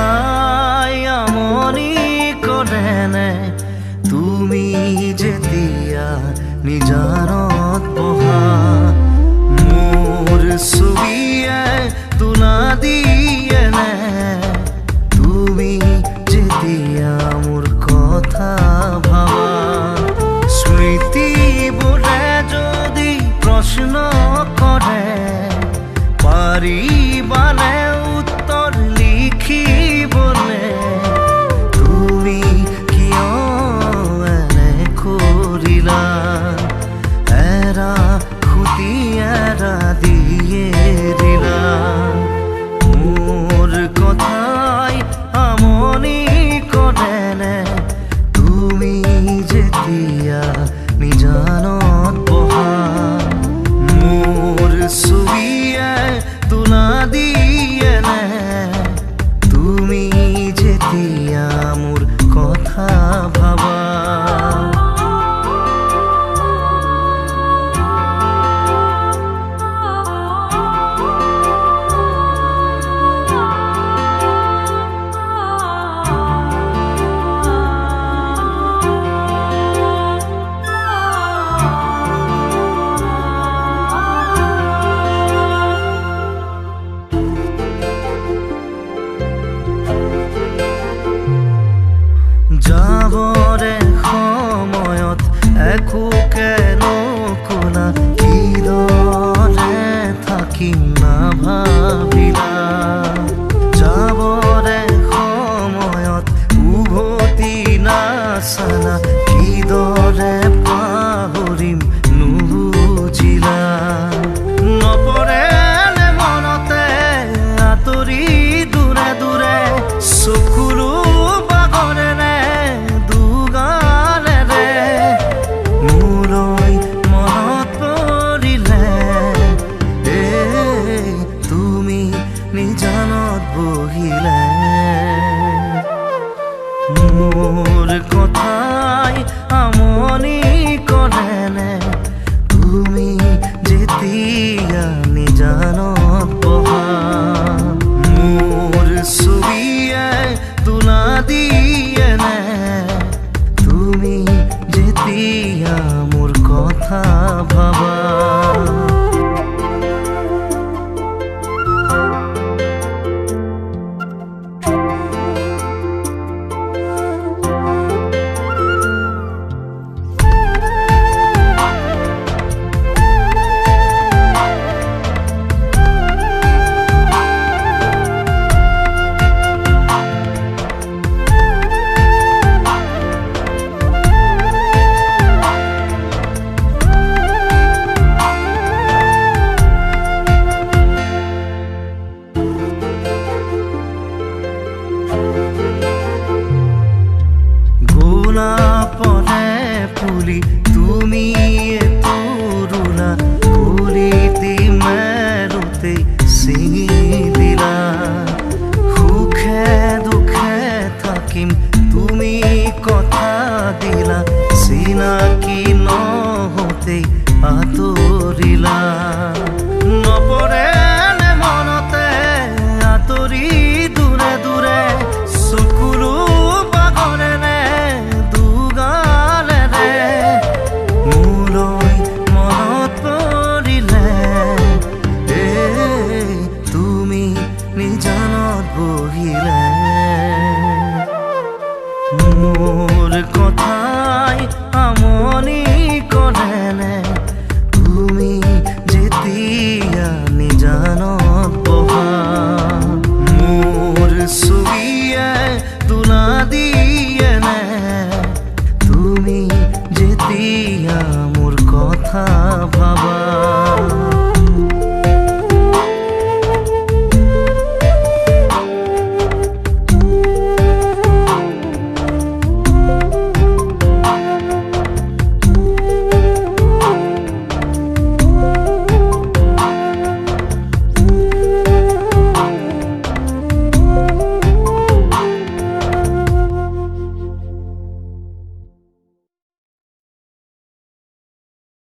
কথাই আমনি কৰেনে তুমি যেতিয়া নিজানত বহা মোৰ ছবিয়ে তোলা দিয়েনে তুমি যেতিয়া মোৰ কথা ভাবা স্মৃতিবোৰে যদি প্ৰশ্ন কৰে পাৰিবানে উত্তৰ লিখিবলে তুমি কিয় এনে কৰিলা এৰা খুটি এৰা দিয়ে দিলা মোৰ কথাই আমনি কৰেনে তুমি যেতিয়া নিজানত বহা মোৰ ছবিয়ে তোলা দিয়েনে তুমি যেতিয়া মোৰ কথা ভাবা যাবৰে সময়ত একোকে নকলা কিদৰে থাকিম নাভাবিলা যাবৰে সময়ত উভতি নাচালা কিদৰে পাহৰিম নুবুজিলা নপৰেনে মনতে আঁতৰি দূৰে দূৰে চকুলো বাগৰেনে নিজানত বহিলে মোৰ কথাই আমনি কৰেনে তুমি যেতিয়া নিজানত বহা মোৰ ছবিয়ে তোলা দিয়েনে তুমি যেতিয়া মোৰ কথা ভাবা গোলাপনে ফুলি তুমি তৰুণা ফুলিতি মেৰুতে ছিঙি দিলা সুখে দুখে থাকিম তুমি কথা দিলা চিনাকি নহওঁতে আঁতৰিলা নপৰেনে মনতে আঁতৰি দূৰে দূৰে চকুলো বাগৰেনে নিজানত বহিলে মোৰ কথাই আমনি কৰেনে তুমি যেতিয়া নিজানত বহা মোৰ ছবিয়ে তোলা দিয়েনে তুমি যেতিয়া মোৰ কথা ভাবা